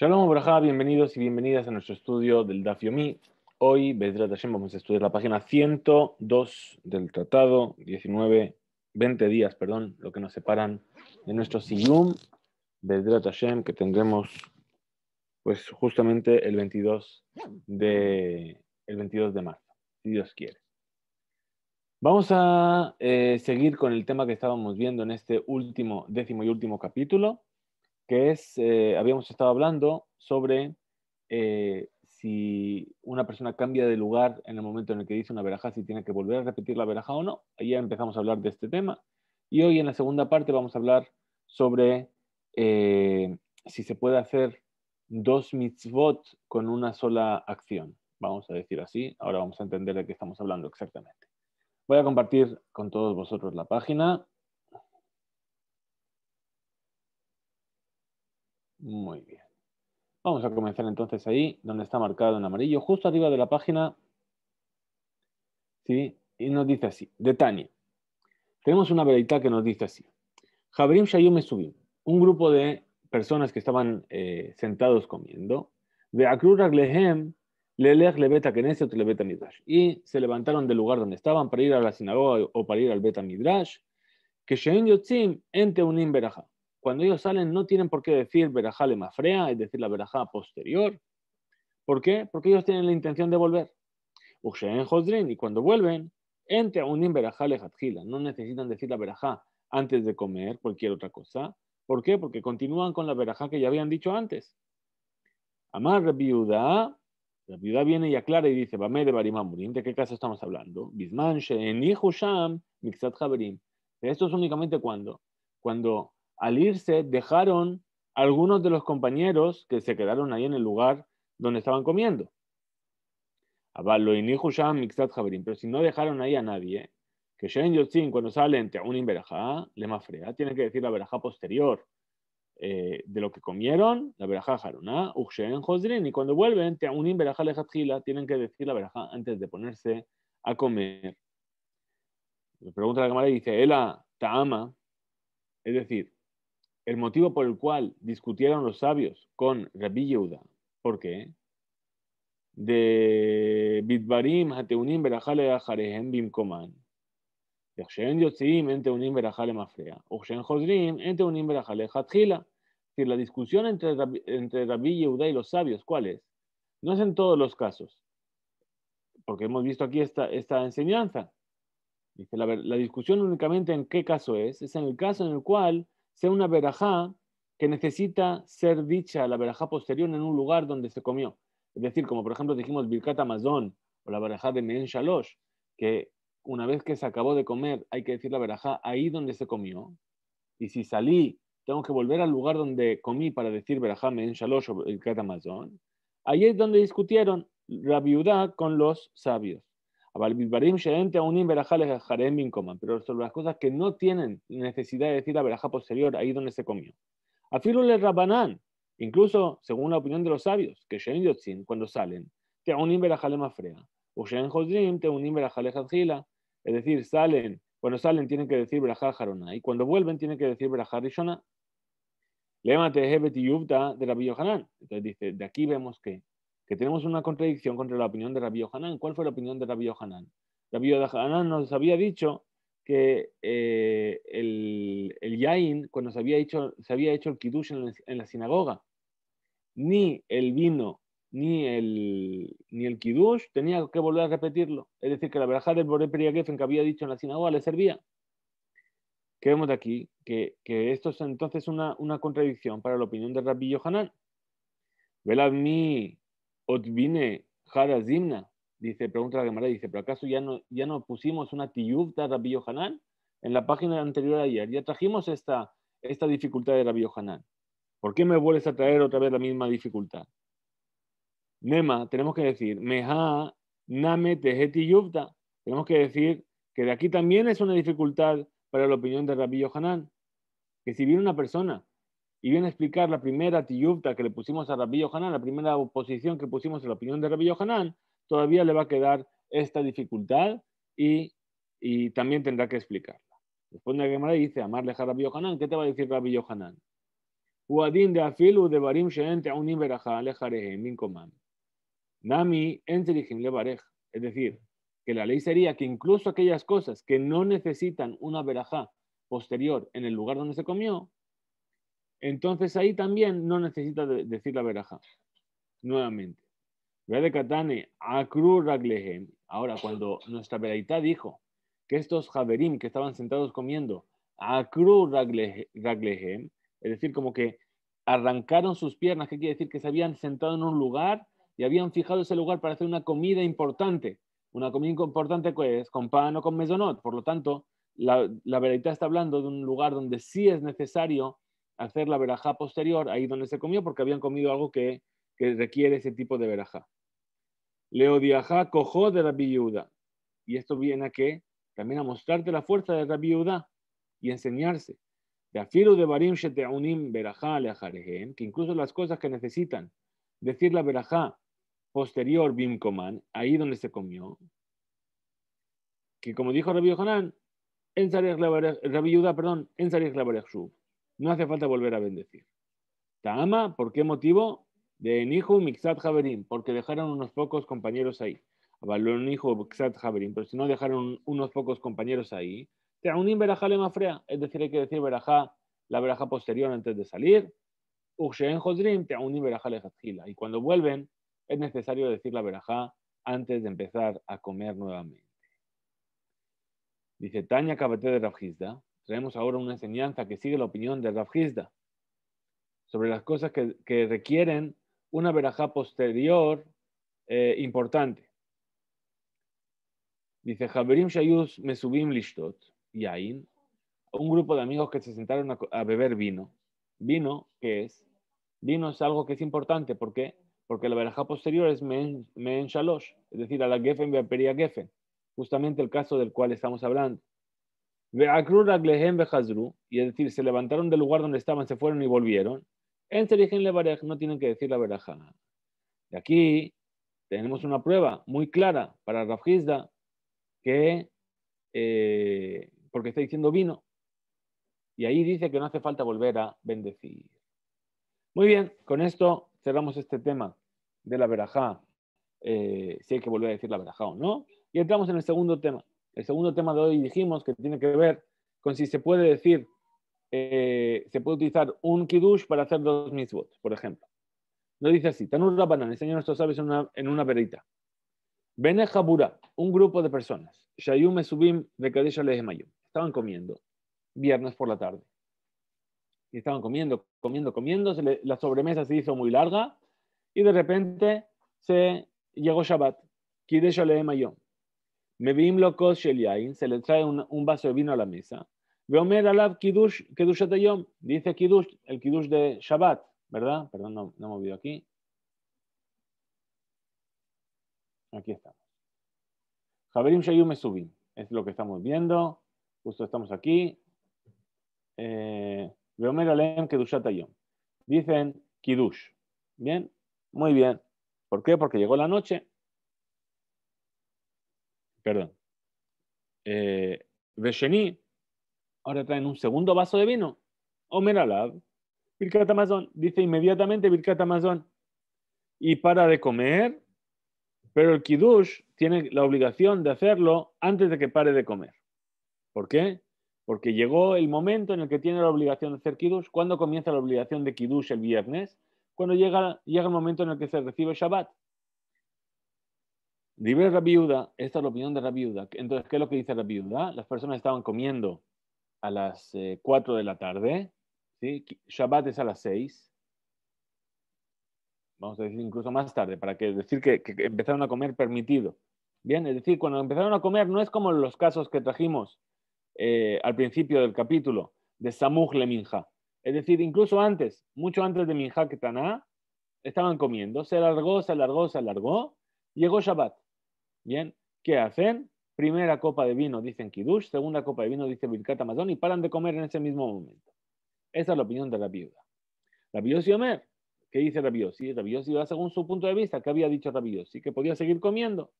Shalom, Brajá, bienvenidos y bienvenidas a nuestro estudio del Daf Yomi. Hoy, Bezrat Hashem, vamos a estudiar la página 102 del tratado, 20 días, lo que nos separan de nuestro Siyum, Bezrat Hashem, que tendremos pues justamente el 22 de marzo, si Dios quiere. Vamos a seguir con el tema que estábamos viendo en este décimo y último capítulo, que es, habíamos estado hablando sobre si una persona cambia de lugar en el momento en el que dice una verajá, si tiene que volver a repetir la verajá o no. Ahí ya empezamos a hablar de este tema. Y hoy en la segunda parte vamos a hablar sobre si se puede hacer dos mitzvot con una sola acción. Vamos a decir así. Ahora vamos a entender de qué estamos hablando exactamente. Voy a compartir con todos vosotros la página. Muy bien. Vamos a comenzar entonces ahí, donde está marcado en amarillo, justo arriba de la página, ¿sí? Y nos dice así, de Tania. Tenemos una veredita que nos dice así. Jabrim Shayum Subim, un grupo de personas que estaban sentados comiendo, de Akrur Raglehem, Lelech Lebeta Knesset Lebeta Midrash, y se levantaron del lugar donde estaban para ir a la sinagoga o para ir al Beta Midrash, que Shein Yotzim ente unim berajá. Cuando ellos salen no tienen por qué decir berajá le mafrea, es decir, la berajá posterior. ¿Por qué? Porque ellos tienen la intención de volver. Y cuando vuelven, entre unim berajá lejatjila. No necesitan decir la berajá antes de comer cualquier otra cosa. ¿Por qué? Porque continúan con la berajá que ya habían dicho antes. Amar Rabbi Yehuda viene y aclara y dice, Bameh de Barimamurim, ¿de qué caso estamos hablando? Bisman she'enihu sham mixat haberim. Esto es únicamente cuando al irse dejaron algunos de los compañeros que se quedaron ahí en el lugar donde estaban comiendo. Pero si no dejaron ahí a nadie, que Shen Yotzin, cuando salen a un inverajá, le mafrea, tiene que decir la verajá posterior de lo que comieron, la verajá jaruná, Ukshen Josrin, y cuando vuelven a un inverajá lejatjila, tienen que decir la verajá antes de ponerse a comer. Le pregunta la cámara y dice, Ela Ta'ama, es decir, el motivo por el cual discutieron los sabios con Rabbi Yehuda, ¿por qué? De Bitbarim Hateunim Berajale Ajarehem Bimkoman. She'en Yotzim Ente Unim Berajale Mafrea. O She'en Josrim Ente Unim Berajale Hatjila. Es decir, la discusión entre Rabbi Yehuda y los sabios, ¿cuál es? No es en todos los casos, porque hemos visto aquí esta enseñanza. Dice, la discusión únicamente en qué caso es en el caso en el cual sea una verajá que necesita ser dicha la verajá posterior en un lugar donde se comió. Es decir, como por ejemplo dijimos Birkat Amazon o la verajá de Mehen Shalosh, que una vez que se acabó de comer hay que decir la verajá ahí donde se comió. Y si salí, tengo que volver al lugar donde comí para decir verajá Mehen Shalosh o Birkat Amazon. Ahí es donde discutieron Rabbi Yehuda con los sabios. Pero sobre las cosas que no tienen necesidad de decir la verajá posterior, ahí donde se comió. Afirlo le rabanán, incluso según la opinión de los sabios, que Shein Yotzin, cuando salen, te unim verajá le mafrea, o Shein Jodrim, te unim verajá le jadjila, es decir, cuando salen tienen que decir verajá jarona, y cuando vuelven tienen que decir verajá rishona. Lema tehebet yuvta de Rabbi Yohanan. Entonces dice, de aquí vemos que tenemos una contradicción contra la opinión de Rabbi Yohanan. ¿Cuál fue la opinión de Rabbi Yohanan? Rabbi Yohanan nos había dicho que el yain, cuando se había hecho el kiddush en la sinagoga, ni el vino ni el kiddush tenía que volver a repetirlo. Es decir, que la verajá del Boré Periagefen que había dicho en la sinagoga le servía. ¿Qué vemos de aquí? Que esto es entonces una contradicción para la opinión de Rabbi Yohanan. Veladmi otvine jara zimna, dice, pregunta la Gemara, dice, ¿pero acaso ya no pusimos una tiyuvta de Rabbi Yohanan? En la página anterior ayer ya trajimos esta dificultad de Rabbi Yohanan. ¿Por qué me vuelves a traer otra vez la misma dificultad? Nema, tenemos que decir, meha name teheti yuvta. Tenemos que decir que de aquí también es una dificultad para la opinión de Rabbi Yohanan, que si viene una persona y viene a explicar la primera tiyuvta que le pusimos a Rabbi Yohanan, la primera oposición que pusimos a la opinión de Rabbi Yohanan, todavía le va a quedar esta dificultad y también tendrá que explicarla. Después de la Gemara dice, amarle a Rabbi Yohanan, ¿qué te va a decir Rabbi Yohanan? Uadin de afilu de barim sheen te'unim berajá lejarehem minkomam. Nami enterihim levarej. Es decir, que la ley sería que incluso aquellas cosas que no necesitan una verajá posterior en el lugar donde se comió, entonces ahí también no necesita decir la verajá. Nuevamente. Ahora, cuando nuestra veraitá dijo que estos javerim que estaban sentados comiendo, akru raglehem, es decir, como que arrancaron sus piernas, ¿qué quiere decir? Que se habían sentado en un lugar y habían fijado ese lugar para hacer una comida importante. Una comida importante pues, con pan o con mesonot. Por lo tanto, la veraitá está hablando de un lugar donde sí es necesario hacer la verajá posterior, ahí donde se comió, porque habían comido algo que requiere ese tipo de verajá. Leodiajá cojó de Rabbi Yehuda. Y esto viene a que también a mostrarte la fuerza de Rabbi Yehuda y enseñarse. De afiru de barim sheteunim berajá leajarehem, que incluso las cosas que necesitan decir la berajá posterior bimkoman, ahí donde se comió, que como dijo Rabbi Yohanan, Rabbi Yehuda, perdón, en sarich labarech shuv, no hace falta volver a bendecir. Ta'ama, ¿por qué motivo? De Nihu Mixat Haverim, porque dejaron unos pocos compañeros ahí. Nihu Mixat Haverim, pero si no dejaron unos pocos compañeros ahí, Te'unim Berajá le mafrea, es decir, hay que decir Berajá, la Berajá posterior antes de salir. Usheen Jodrim, Te'unim Berajá le Jatjila. Y cuando vuelven, es necesario decir la Berajá antes de empezar a comer nuevamente. Dice Tanya Kabate de Rav Hizda. Traemos ahora una enseñanza que sigue la opinión de Rav Hizda sobre las cosas que requieren una verajá posterior importante. Dice, Javerim Shayus Mesubim Lishtot, Yain, un grupo de amigos que se sentaron a beber vino. ¿Vino qué es? Vino es algo que es importante. ¿Por qué? Porque la verajá posterior es Men Shalosh, es decir, a la Gefen Beperia Gefen, justamente el caso del cual estamos hablando. Ve'akru raglehem vechazru, y es decir, se levantaron del lugar donde estaban, se fueron y volvieron. En Serigen Levarej no tienen que decir la verajá. Y aquí tenemos una prueba muy clara para Rav Hizda que, porque está diciendo vino, y ahí dice que no hace falta volver a bendecir. Muy bien, con esto cerramos este tema de la verajá, si hay que volver a decir la verajá o no, y entramos en el segundo tema. El segundo tema de hoy dijimos que tiene que ver con si se puede decir, se puede utilizar un kiddush para hacer dos mitzvot, por ejemplo. Lo dice así, Tanur Rabbanan, enseña a nuestros sabios en una verita. Bene Jabura, un grupo de personas, Shayum Mesubim Vekadesh Alehemayum, estaban comiendo, viernes por la tarde. Y estaban comiendo, la sobremesa se hizo muy larga, y de repente llegó Shabbat, Kidesh Alehemayum. Meviim Lokos Shel Yain, se le trae un vaso de vino a la mesa. Veomer Alav Kiddush, Kedushat Hayom, dice Kiddush, el Kiddush de Shabbat, ¿verdad? Perdón, no me he movido aquí. Aquí estamos. Javerim Shayum Mesubim, es lo que estamos viendo. Justo estamos aquí. Veomer Alem Kedushat Hayom. Dicen Kiddush. Bien, muy bien. ¿Por qué? Porque llegó la noche. Perdón. Vesheni, ahora traen un segundo vaso de vino. Omer Alav, Birkat Hamazon. Dice inmediatamente Birkat Hamazon. Y para de comer, pero el Kiddush tiene la obligación de hacerlo antes de que pare de comer. ¿Por qué? Porque llegó el momento en el que tiene la obligación de hacer Kiddush. ¿Cuándo comienza la obligación de Kiddush el viernes? Cuando llega el momento en el que se recibe Shabbat. Libre Rabbi Yehuda, esta es la opinión de Rabbi Yehuda. Entonces, ¿qué es lo que dice Rabbi Yehuda? Las personas estaban comiendo a las 4 de la tarde. ¿Sí? Shabbat es a las 6. Vamos a decir incluso más tarde, para decir que empezaron a comer permitido. Bien, es decir, cuando empezaron a comer no es como los casos que trajimos al principio del capítulo de Samuj le Minja. Es decir, incluso antes, mucho antes de Minja Ketaná, estaban comiendo, se alargó, llegó Shabbat. Bien, ¿qué hacen? Primera copa de vino dicen Kiddush, segunda copa de vino dice Birkat Hamazon y paran de comer en ese mismo momento. Esa es la opinión de Rabbi Yehuda. Rabbi Yossi Omer, ¿qué dice Rabbi Yossi? Rabbi Yossi va según su punto de vista. ¿Qué había dicho Rabbi Yossi? Que podía seguir comiendo.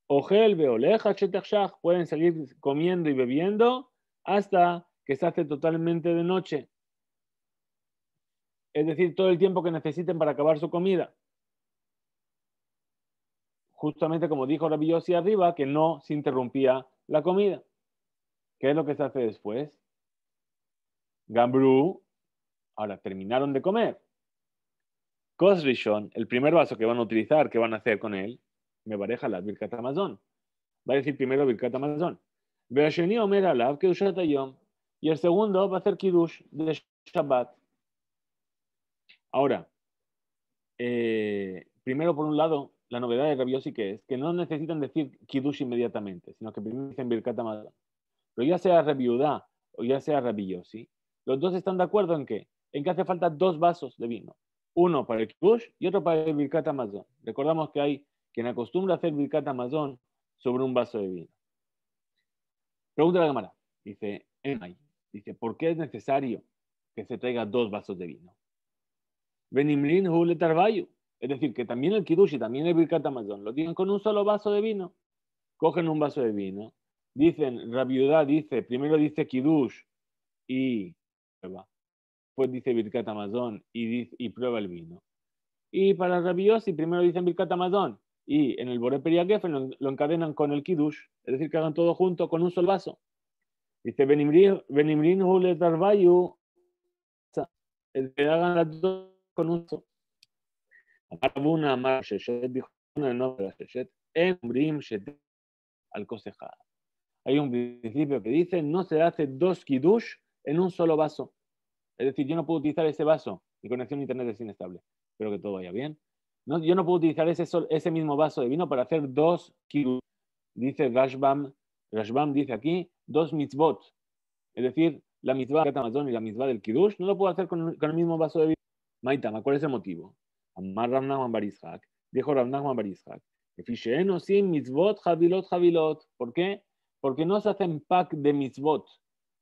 Ogel, Beoleja, Chetachach, pueden seguir comiendo y bebiendo hasta que se hace totalmente de noche. es decir, todo el tiempo que necesiten para acabar su comida. Justamente como dijo Rabbi Yossi arriba, que no se interrumpía la comida. ¿Qué es lo que se hace después? Gambru, ahora terminaron de comer. Kos Rishon, el primer vaso que van a utilizar, ¿qué van a hacer con él? Me pareja la Birkat Hamazon. Va a decir primero Birkat Hamazon. Veasheni Omer Alav Kedushat Hayom. Y el segundo va a hacer Kiddush de Shabbat. Ahora, primero por un lado, la novedad de Rabbi Yossi que es que no necesitan decir Kiddush inmediatamente, sino que primero dicen Birkat Hamazon. Pero ya sea Rabbi Yudá o ya sea Rabbi Yossi, los dos están de acuerdo en qué? En que hace falta dos vasos de vino. Uno para el Kiddush y otro para el Birkat Hamazon. Recordamos que hay quien acostumbra a hacer Birkat Hamazon sobre un vaso de vino. Pregunta la cámara. Dice, dice, ¿por qué es necesario que se traiga dos vasos de vino? Benimlin hu letarvayu. Es decir, que también el Kiddush y también el Birkat Hamazon lo tienen con un solo vaso de vino. Cogen un vaso de vino. Dicen, Rabbi Yudá dice, primero dice Kiddush y prueba. Después dice Birkat Hamazon y prueba el vino. Y para Rabbi Yossi primero dicen Birkat Hamazon y en el Boré Peria Geffen lo encadenan con el Kiddush, es decir, que hagan todo junto con un solo vaso. Dice Benimrin hu letarvayu, el que hagan las dos con un vaso. Amarbuna, Amar Sheshet, dijo una no para Sheshet, Embrim Shet al Kosejada. Hay un principio que dice, no se hace dos Kiddush en un solo vaso. Es decir, yo no puedo utilizar ese vaso. Mi conexión a internet es inestable. Espero que todo vaya bien. No, yo no puedo utilizar ese mismo vaso de vino para hacer dos Kiddush. Dice Rashbam dice aquí, dos mitzvot. Es decir, la mitzvah de Amazon y la mitzvah del Kiddush no lo puedo hacer con el mismo vaso de vino. Maitama, ¿cuál es el motivo? Amar Rav Nachman bar Yitzhak, dijo Rav Nachman bar Yitzhak, sin mitzvot, javilot. ¿Por qué? Porque no se hacen pack de mitzvot.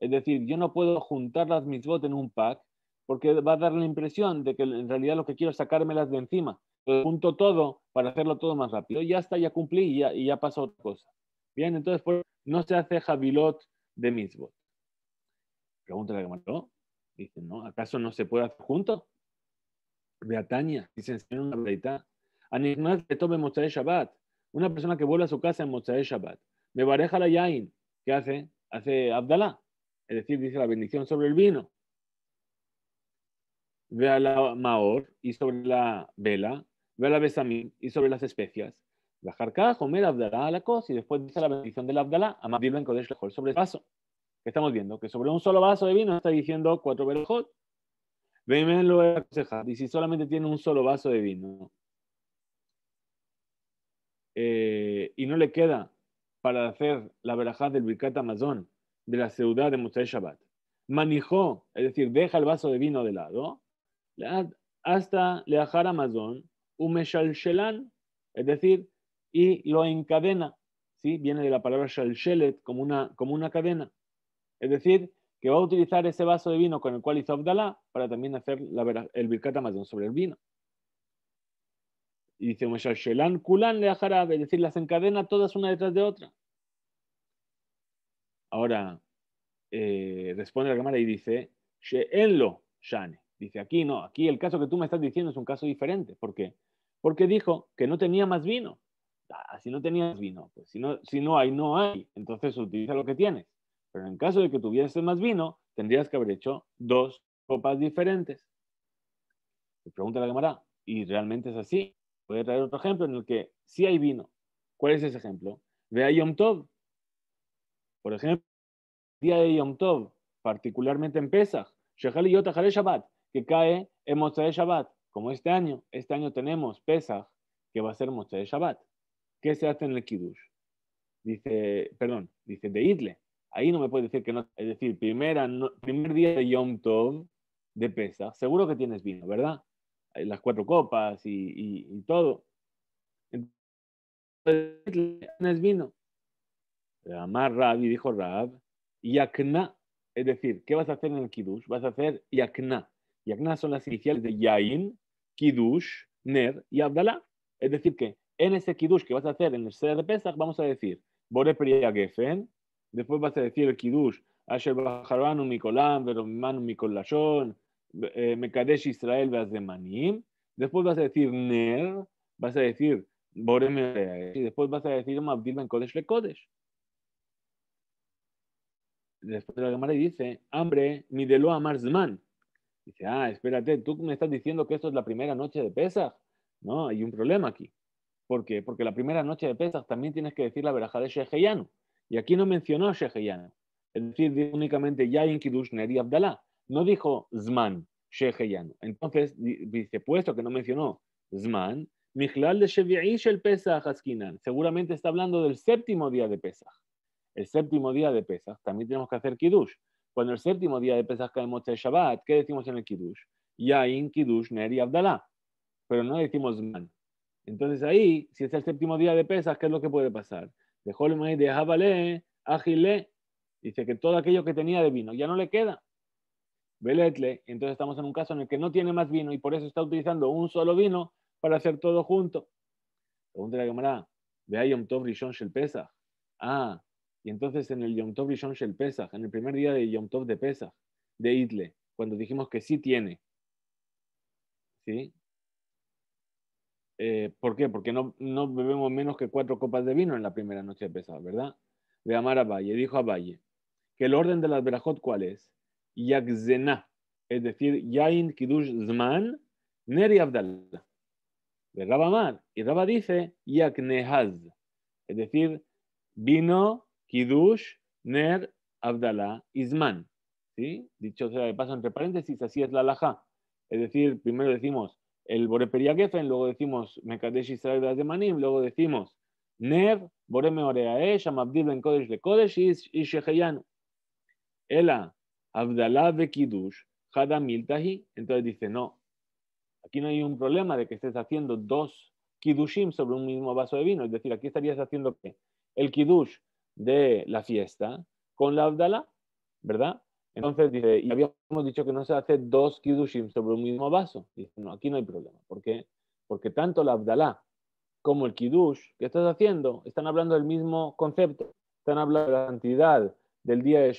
Es decir, yo no puedo juntar las mitzvot en un pack porque va a dar la impresión de que en realidad lo que quiero es sacármelas de encima. Entonces, junto todo para hacerlo todo más rápido. Ya está, ya cumplí y ya pasó otra cosa. Bien, entonces pues, no se hace javilot de mitzvot. Pregúntale a Gamaró. Dice, ¿no? ¿Acaso no se puede hacer junto? Beatania, dice enseñar una verdad. Animal que tome Motzai Shabbat. Una persona que vuelve a su casa en Motzai Shabbat. Me bareja la yain. ¿Qué hace? Hace Abdalá. Es decir, dice la bendición sobre el vino. Ve a la Maor y sobre la vela. Ve a la Besamín y sobre las especias. Bajarká, Homer, Abdalá, a la cosa. Y después dice la bendición del Abdalá. Amadir ben Kodesh Lejol sobre el vaso. Que estamos viendo que sobre un solo vaso de vino está diciendo 4 berajot. Y si solamente tiene un solo vaso de vino y no le queda para hacer la verajá del Birkat Hamazon de la ciudad de Motzai Shabbat, manijó, es decir, deja el vaso de vino de lado, hasta leajar Hamazon, umeshalshelan, es decir, y lo encadena, ¿sí? Viene de la palabra shalshelet, como una cadena. Es decir, que va a utilizar ese vaso de vino con el cual hizo Abdalá para también hacer el Birkat Hamazon sobre el vino. Y dice, Meshalshelan Kulan le ajarab, es decir, las encadena todas una detrás de otra. Ahora, responde la cámara y dice, She'enlo Shane. Dice, aquí no, aquí el caso que tú me estás diciendo es un caso diferente. ¿Por qué? Porque dijo que no tenía más vino. Si no tenías vino, pues si no hay, no hay. Entonces utiliza lo que tienes. Pero en caso de que tuvieses más vino, tendrías que haber hecho dos copas diferentes. Se pregunta la cámara, ¿y realmente es así? Voy a traer otro ejemplo en el que sí hay vino. ¿Cuál es ese ejemplo? Ve a Yom Tov. Por ejemplo, el día de Yom Tov, particularmente en Pesach, Shechal Yot Achare Shabbat, que cae en Motzai Shabbat. Como este año tenemos Pesach, que va a ser Motzai Shabbat. ¿Qué se hace en el Kiddush? Dice de Idle. Ahí no me puede decir que no. Es decir, primer día de Yom Tov, de Pesach, seguro que tienes vino, ¿verdad? Las 4 copas y todo. Entonces, tienes vino. Amar Rab y dijo Rab, Yakna, es decir, ¿qué vas a hacer en el Kiddush? Vas a hacer Yakna. Yakna son las iniciales de Yain, Kiddush, Ner y Abdalá. Es decir, que en ese Kiddush que vas a hacer en el Seder de Pesach, vamos a decir Bore Peria Geffen, después vas a decir el Kiddush, Asher Bajaranu Mikolam, Veromanu Mikolashon, Mekadesh Israel Bazemanim, después vas a decir Ner, vas a decir Borem y después vas a decir Mabdil Ben Kodesh Le Kodesh. Después de la Gemara dice, hambre, midelo amar zman. Dice, espérate, tú me estás diciendo que esto es la primera noche de Pesach. No, hay un problema aquí. ¿Por qué? Porque la primera noche de Pesach también tienes que decir la verajá de Sheheyanu. Y aquí no mencionó Sheheyanu. Es decir, dijo únicamente Yain Kiddush Neri Abdalá. No dijo Zman, Sheheyanu. Entonces, dice, puesto que no mencionó Zman, Michlal de Shevi'ish el Pesach Askinan. Seguramente está hablando del séptimo día de Pesach. El séptimo día de Pesach también tenemos que hacer Kiddush. Cuando el séptimo día de Pesach cae Motzei Shabbat, ¿qué decimos en el Kiddush? Yain Kiddush Neri Abdalá. Pero no decimos Zman. Entonces ahí, si es el séptimo día de Pesach, ¿qué es lo que puede pasar? Dejó el maíz de Jabale, Agile, dice que todo aquello que tenía de vino ya no le queda. Beletle, entonces estamos en un caso en el que no tiene más vino y por eso está utilizando un solo vino para hacer todo junto. Pregunta la Gemara, ve Yom Tov Rishon Shel Pesach. Y entonces en el Yom Tov Rishon Shel Pesach, en el primer día de Yom Tov de Pesach, de Itle, cuando dijimos que sí tiene, ¿sí? ¿Por qué? Porque no bebemos menos que 4 copas de vino en la primera noche de Pesach, ¿verdad? De Amar a Valle, dijo a Valle, que el orden de las verajot, ¿cuál es? Yakzena, es decir, Yain Kiddush Zman, Neri Abdallah. De Rabba Amar, y Rabba dice Yaknehaz, es decir, vino, Kiddush, Ner, Abdallah, Izman. ¿Sí? Dicho sea de paso entre paréntesis, así es la halajá. Es decir, primero decimos el Bore Periagefen, luego decimos Mekadesh Israel de Manim, luego decimos Ner, Bore Meoreaesh, Amabdil Ben Kodesh Le Kodesh y Sheheyanu. Ela, Abdallah Be Kiddush, Hada Miltahi. Entonces dice, no, aquí no hay un problema de que estés haciendo 2 Kiddushim sobre un mismo vaso de vino. Es decir, aquí estarías haciendo ¿qué? El Kiddush de la fiesta con la Abdalá, ¿verdad? Entonces dice, y habíamos dicho que no se hace 2 Kiddushim sobre un mismo vaso. Dice, no, aquí no hay problema. ¿Por qué? Porque tanto la Abdalá como el Kiddush que estás haciendo están hablando del mismo concepto. Están hablando de la cantidad del día de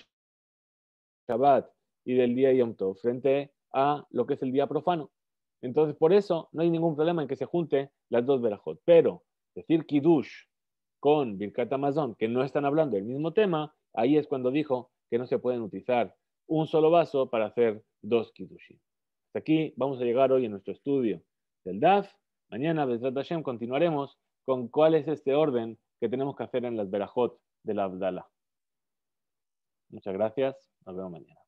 Shabbat y del día de Yom Tov frente a lo que es el día profano. Entonces, por eso no hay ningún problema en que se junte las dos verajot. Pero decir Kiddush con Birkat Hamazon, que no están hablando del mismo tema, ahí es cuando dijo que no se pueden utilizar un solo vaso para hacer 2 Kiddushim. Hasta aquí vamos a llegar hoy en nuestro estudio del DAF. Mañana, Bezrat Hashem, continuaremos con cuál es este orden que tenemos que hacer en las verajot de la Abdalá. Muchas gracias. Nos vemos mañana.